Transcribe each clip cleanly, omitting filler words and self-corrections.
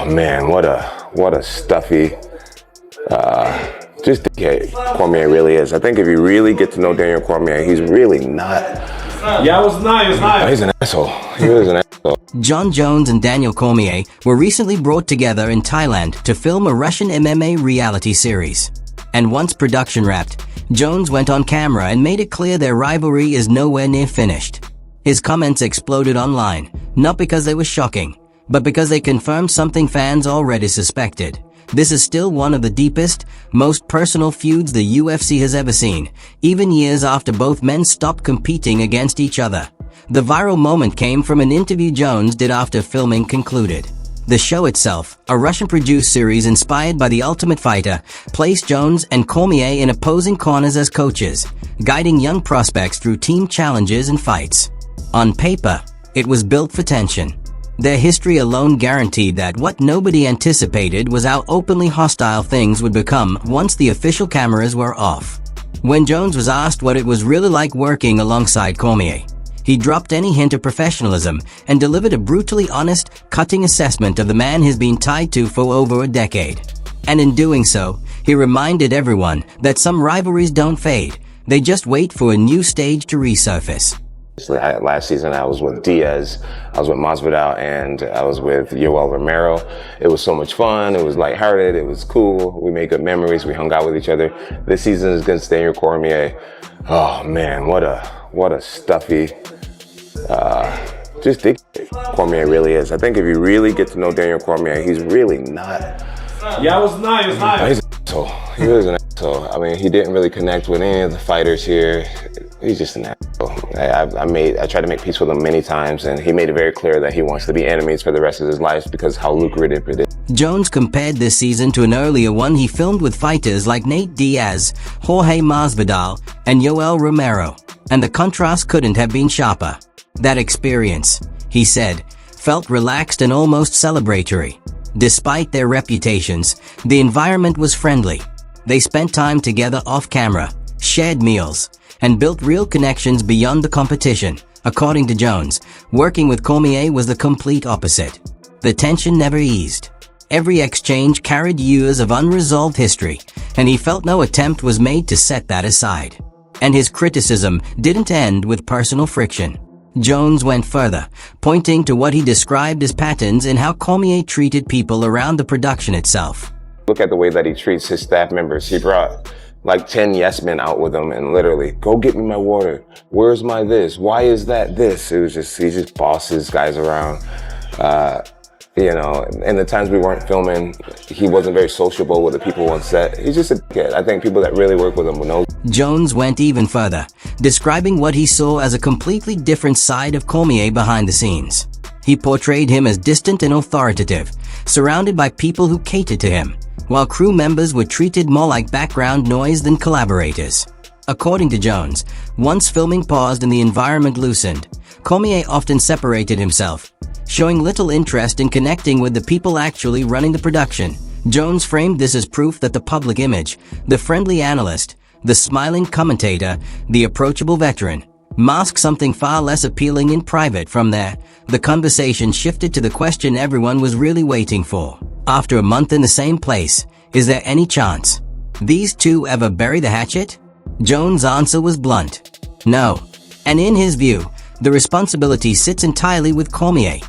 man, what a stuffy, just dickhead Cormier really is. I think if you really get to know Daniel Cormier, he's really not. Yeah, it was nice. He's an asshole. He is an asshole. Jon Jones and Daniel Cormier were recently brought together in Thailand to film a Russian MMA reality series. And once production wrapped, Jones went on camera and made it clear their rivalry is nowhere near finished. His comments exploded online, not because they were shocking, but because they confirmed something fans already suspected. This is still one of the deepest, most personal feuds the UFC has ever seen, even years after both men stopped competing against each other. The viral moment came from an interview Jones did after filming concluded. The show itself, a Russian-produced series inspired by The Ultimate Fighter, placed Jones and Cormier in opposing corners as coaches, guiding young prospects through team challenges and fights. On paper, it was built for tension. Their history alone guaranteed that what nobody anticipated was how openly hostile things would become once the official cameras were off. When Jones was asked what it was really like working alongside Cormier, he dropped any hint of professionalism and delivered a brutally honest, cutting assessment of the man he's been tied to for over a decade. And in doing so, he reminded everyone that some rivalries don't fade, they just wait for a new stage to resurface. Last season I was with Diaz, I was with Masvidal, and I was with Yoel Romero. It was so much fun, it was lighthearted, it was cool, we made good memories, we hung out with each other. This season is against Daniel Cormier. Oh man, what a stuffy, just dickhead Cormier really is. I think if you really get to know Daniel Cormier, he's really not. Yeah, it was nice. He's an asshole. He is an asshole. I mean, he didn't really connect with any of the fighters here. He's just an asshole. I tried to make peace with him many times, and he made it very clear that he wants to be enemies for the rest of his life because how lucrative it is. Jones compared this season to an earlier one he filmed with fighters like Nate Diaz, Jorge Masvidal, and Yoel Romero, and the contrast couldn't have been sharper. That experience, he said, felt relaxed and almost celebratory. Despite their reputations, the environment was friendly. They spent time together off camera, shared meals, and built real connections beyond the competition. According to Jones, working with Cormier was the complete opposite. The tension never eased. Every exchange carried years of unresolved history, and he felt no attempt was made to set that aside. And his criticism didn't end with personal friction. Jones went further, pointing to what he described as patterns in how Cormier treated people around the production itself. Look at the way that he treats his staff members. He brought like 10 yes men out with him and literally, go get me my water. Where's my this? Why is that this? It was just, he just bosses guys around. You know, in the times we weren't filming, he wasn't very sociable with the people on set. He's just a kid. I think people that really work with him will know. Jones went even further, describing what he saw as a completely different side of Cormier behind the scenes. He portrayed him as distant and authoritative, surrounded by people who catered to him, while crew members were treated more like background noise than collaborators. According to Jones, once filming paused and the environment loosened, Cormier often separated himself, showing little interest in connecting with the people actually running the production. Jones framed this as proof that the public image, the friendly analyst, the smiling commentator, the approachable veteran, masked something far less appealing in private. From there, the conversation shifted to the question everyone was really waiting for. After a month in the same place, is there any chance these two ever bury the hatchet? Jones' answer was blunt. No. And in his view, the responsibility sits entirely with Cormier.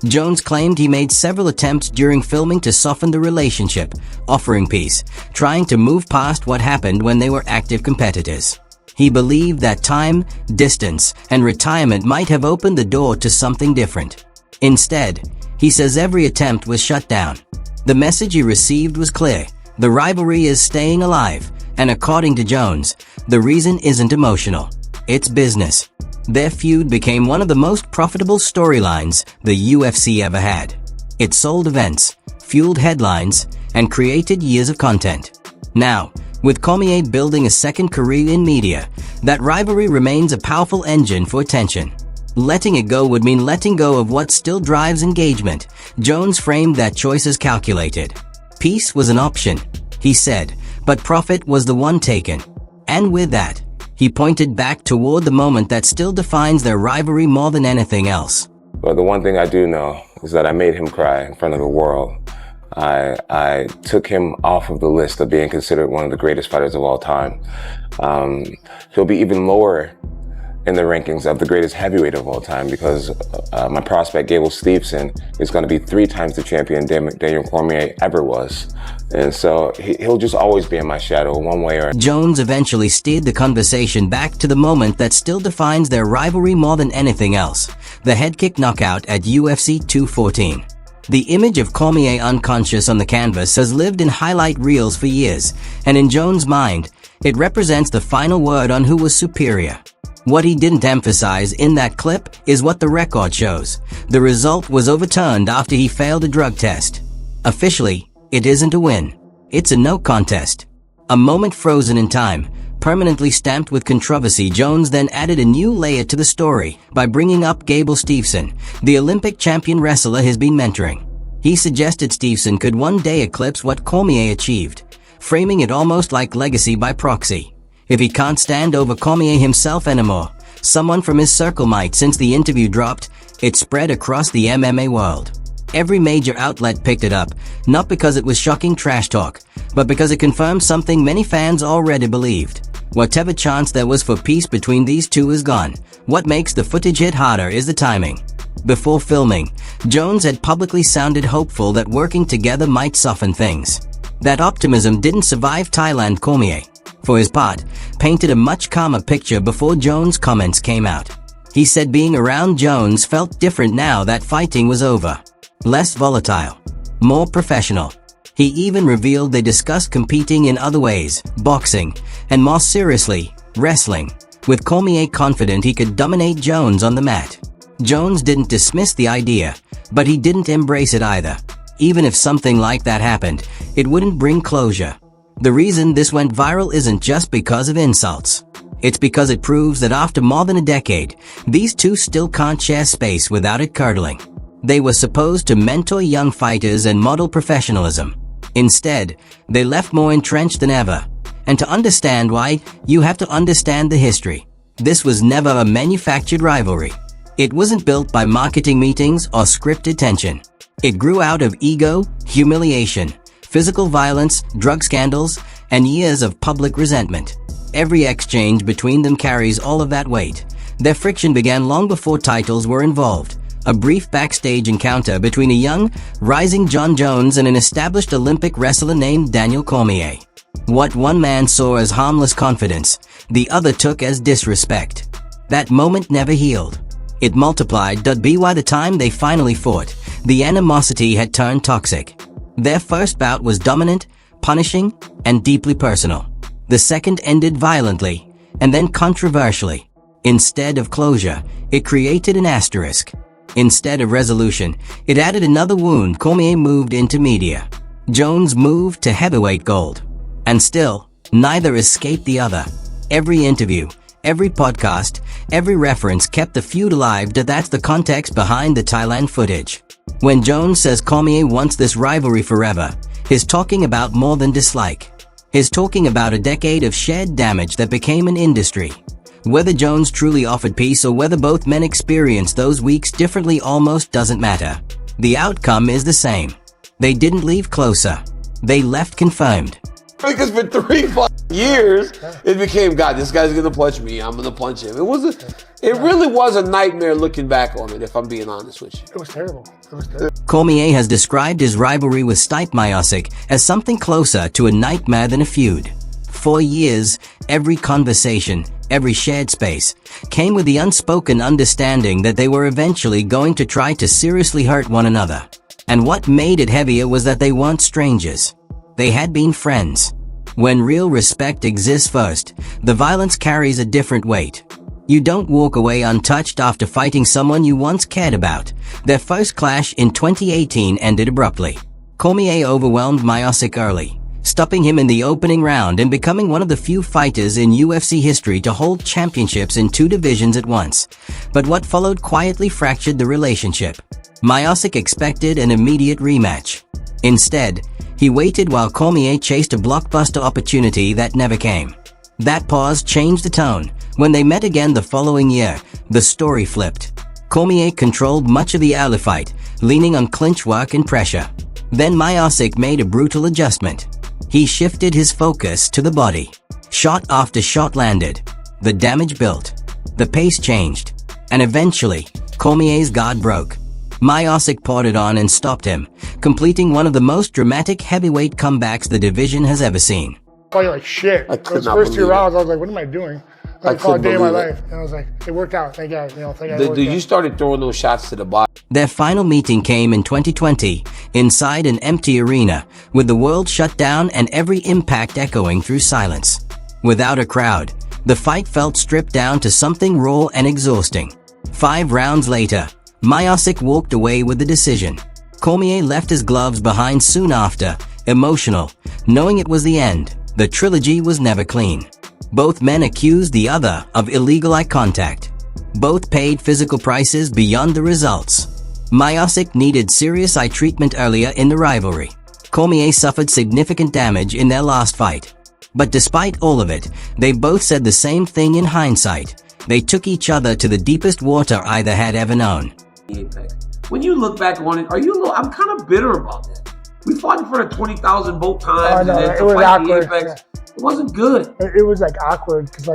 Jones claimed he made several attempts during filming to soften the relationship, offering peace, trying to move past what happened when they were active competitors. He believed that time, distance, and retirement might have opened the door to something different. Instead, he says every attempt was shut down. The message he received was clear. The rivalry is staying alive, and according to Jones, the reason isn't emotional. It's business. Their feud became one of the most profitable storylines the UFC ever had. It sold events, fueled headlines, and created years of content. Now, with Cormier building a second career in media, that rivalry remains a powerful engine for attention. Letting it go would mean letting go of what still drives engagement. Jones framed that choice as calculated. Peace was an option, he said, but profit was the one taken. And with that, he pointed back toward the moment that still defines their rivalry more than anything else. But the one thing I do know is that I made him cry in front of the world. I took him off of the list of being considered one of the greatest fighters of all time. He'll be even lower in the rankings of the greatest heavyweight of all time because my prospect, Gable Steveson, is going to be 3 times the champion Daniel Cormier ever was. And so he'll just always be in my shadow one way or another. Jones eventually steered the conversation back to the moment that still defines their rivalry more than anything else, the head kick knockout at UFC 214. The image of Cormier unconscious on the canvas has lived in highlight reels for years, and in Jones' mind, it represents the final word on who was superior. What he didn't emphasize in that clip is what the record shows. The result was overturned after he failed a drug test. Officially, it isn't a win. It's a no contest. A moment frozen in time, permanently stamped with controversy. Jones then added a new layer to the story by bringing up Gable Steveson, the Olympic champion wrestler he's been mentoring. He suggested Steveson could one day eclipse what Cormier achieved, framing it almost like legacy by proxy. If he can't stand over Cormier himself anymore, someone from his circle might. Since the interview dropped, it spread across the MMA world. Every major outlet picked it up, not because it was shocking trash talk, but because it confirmed something many fans already believed. Whatever chance there was for peace between these two is gone. What makes the footage hit harder is the timing. Before filming, Jones had publicly sounded hopeful that working together might soften things. That optimism didn't survive Thailand. Cormier, for his part, painted a much calmer picture before Jones' comments came out. He said being around Jones felt different now that fighting was over. Less volatile, more professional. He even revealed they discussed competing in other ways, boxing, and more seriously, wrestling, with Cormier confident he could dominate Jones on the mat. Jones didn't dismiss the idea, but he didn't embrace it either. Even if something like that happened, it wouldn't bring closure. The reason this went viral isn't just because of insults. It's because it proves that after more than a decade, these two still can't share space without it curdling. They were supposed to mentor young fighters and model professionalism. Instead, they left more entrenched than ever. And to understand why, you have to understand the history. This was never a manufactured rivalry. It wasn't built by marketing meetings or scripted tension. It grew out of ego, humiliation, physical violence, drug scandals, and years of public resentment. Every exchange between them carries all of that weight. Their friction began long before titles were involved. A brief backstage encounter between a young, rising Jon Jones and an established Olympic wrestler named Daniel Cormier. What one man saw as harmless confidence, the other took as disrespect. That moment never healed. It multiplied. By the time they finally fought, the animosity had turned toxic. Their first bout was dominant, punishing, and deeply personal. The second ended violently, and then controversially. Instead of closure, it created an asterisk. Instead of resolution, it added another wound. Cormier moved into media. Jones moved to heavyweight gold. And still, neither escaped the other. Every interview, every podcast, every reference kept the feud alive. That's the context behind the Thailand footage. When Jones says Cormier wants this rivalry forever, he's talking about more than dislike. He's talking about a decade of shared damage that became an industry. Whether Jones truly offered peace or whether both men experienced those weeks differently almost doesn't matter. The outcome is the same. They didn't leave closer. They left confirmed. Because for 3 years, it became, God, this guy's gonna punch me, I'm gonna punch him. It really was a nightmare looking back on it, if I'm being honest with you. It was terrible. It was terrible. Cormier has described his rivalry with Stipe Miocic as something closer to a nightmare than a feud. For years, every conversation, every shared space, came with the unspoken understanding that they were eventually going to try to seriously hurt one another. And what made it heavier was that they weren't strangers. They had been friends. When real respect exists first, the violence carries a different weight. You don't walk away untouched after fighting someone you once cared about. Their first clash in 2018 ended abruptly. Cormier overwhelmed Miocic early, stopping him in the opening round and becoming one of the few fighters in UFC history to hold championships in 2 divisions at once. But what followed quietly fractured the relationship. Miocic expected an immediate rematch. Instead, he waited while Cormier chased a blockbuster opportunity that never came. That pause changed the tone. When they met again the following year, the story flipped. Cormier controlled much of the early fight, leaning on clinch work and pressure. Then Myosic made a brutal adjustment. He shifted his focus to the body. Shot after shot landed. The damage built. The pace changed. And eventually, Cormier's guard broke. Myosic poured it on and stopped him, completing one of the most dramatic heavyweight comebacks the division has ever seen. I felt like shit. Those first 2 rounds, I was like, what am I doing? I fought a day of my life. And I was like, it worked out. Thank God. Thank God. You started throwing those shots to the body. Their final meeting came in 2020, inside an empty arena, with the world shut down and every impact echoing through silence. Without a crowd, the fight felt stripped down to something raw and exhausting. 5 rounds later, Myosic walked away with the decision. Cormier left his gloves behind soon after, emotional, knowing it was the end. The trilogy was never clean. Both men accused the other of illegal eye contact. Both paid physical prices beyond the results. Myosic needed serious eye treatment earlier in the rivalry. Cormier suffered significant damage in their last fight. But despite all of it, they both said the same thing in hindsight. They took each other to the deepest water either had ever known. When you look back on it, I'm kind of bitter about that. We fought in front of 20,000 both times, and then it was awkward. It wasn't good. It was like awkward because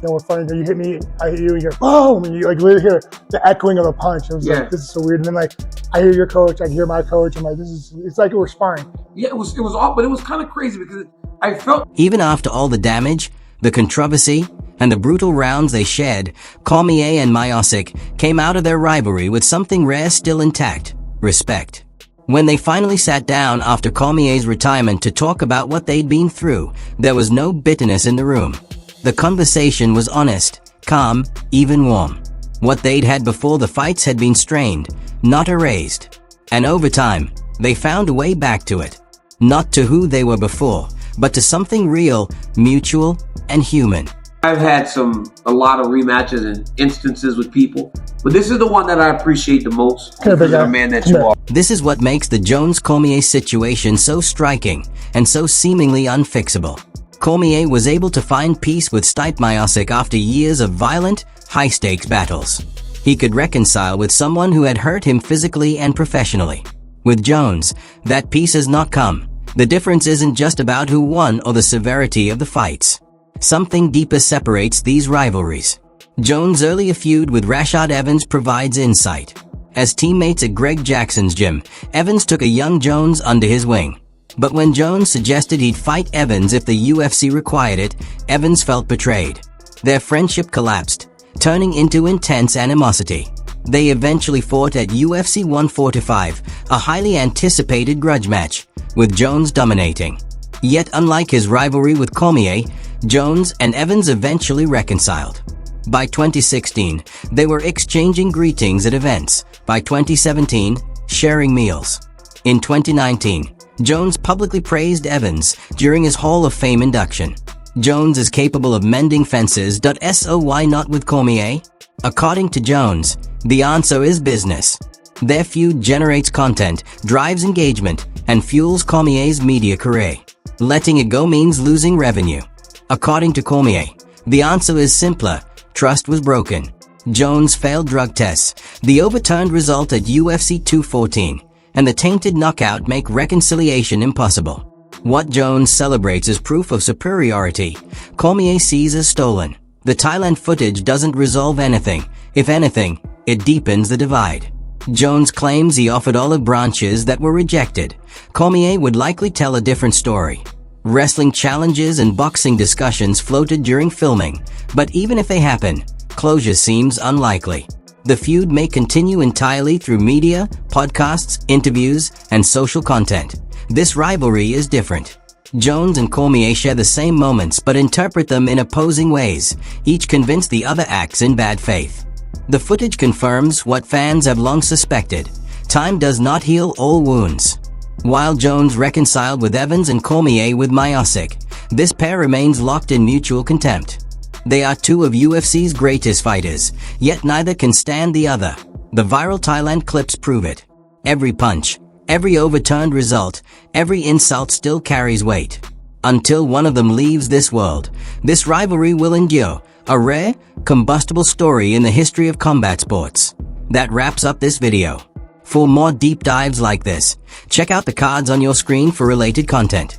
what's funny, you hit me, I hit you, and you're boom, and you like literally hear the echoing of a punch. It was like, this is so weird. And then I hear your coach, I hear my coach, I'm like, it's like we're sparring. Yeah, it was off, but it was kind of crazy because I felt. Even after all the damage, the controversy, and the brutal rounds they shared, Cormier and Myosic came out of their rivalry with something rare still intact: respect. When they finally sat down after Cormier's retirement to talk about what they'd been through, there was no bitterness in the room. The conversation was honest, calm, even warm. What they'd had before the fights had been strained, not erased. And over time, they found a way back to it. Not to who they were before, but to something real, mutual, and human. I've had a lot of rematches and instances with people, but this is the one that I appreciate the most because of the man that you are. This is what makes the Jones-Cormier situation so striking and so seemingly unfixable. Cormier was able to find peace with Stipe Myosic after years of violent, high-stakes battles. He could reconcile with someone who had hurt him physically and professionally. With Jones, that peace has not come. The difference isn't just about who won or the severity of the fights. Something deeper separates these rivalries. Jones' earlier feud with Rashad Evans provides insight. As teammates at Greg Jackson's gym, Evans took a young Jones under his wing. But when Jones suggested he'd fight Evans if the UFC required it, Evans felt betrayed. Their friendship collapsed, turning into intense animosity. They eventually fought at UFC 145, a highly anticipated grudge match, with Jones dominating. Yet unlike his rivalry with Cormier, Jones and Evans eventually reconciled. By 2016, they were exchanging greetings at events. By 2017, sharing meals. In 2019, Jones publicly praised Evans during his Hall of Fame induction. Jones is capable of mending fences. So why not with Cormier? According to Jones, the answer is business. Their feud generates content, drives engagement, and fuels Cormier's media career. Letting it go means losing revenue. According to Cormier, the answer is simpler: trust was broken. Jones failed drug tests, the overturned result at UFC 214, and the tainted knockout make reconciliation impossible. What Jones celebrates as proof of superiority, Cormier sees as stolen. The Thailand footage doesn't resolve anything. If anything, it deepens the divide. Jones claims he offered olive branches that were rejected. Cormier would likely tell a different story. Wrestling challenges and boxing discussions floated during filming, but even if they happen, closure seems unlikely. The feud may continue entirely through media, podcasts, interviews, and social content. This rivalry is different. Jones and Cormier share the same moments but interpret them in opposing ways, each convinced the other acts in bad faith. The footage confirms what fans have long suspected: time does not heal all wounds. While Jones reconciled with Evans and Cormier with Myosic, this pair remains locked in mutual contempt. They are two of UFC's greatest fighters, yet neither can stand the other. The viral Thailand clips prove it. Every punch, every overturned result, every insult still carries weight. Until one of them leaves this world, this rivalry will endure, a rare, combustible story in the history of combat sports. That wraps up this video. For more deep dives like this, check out the cards on your screen for related content.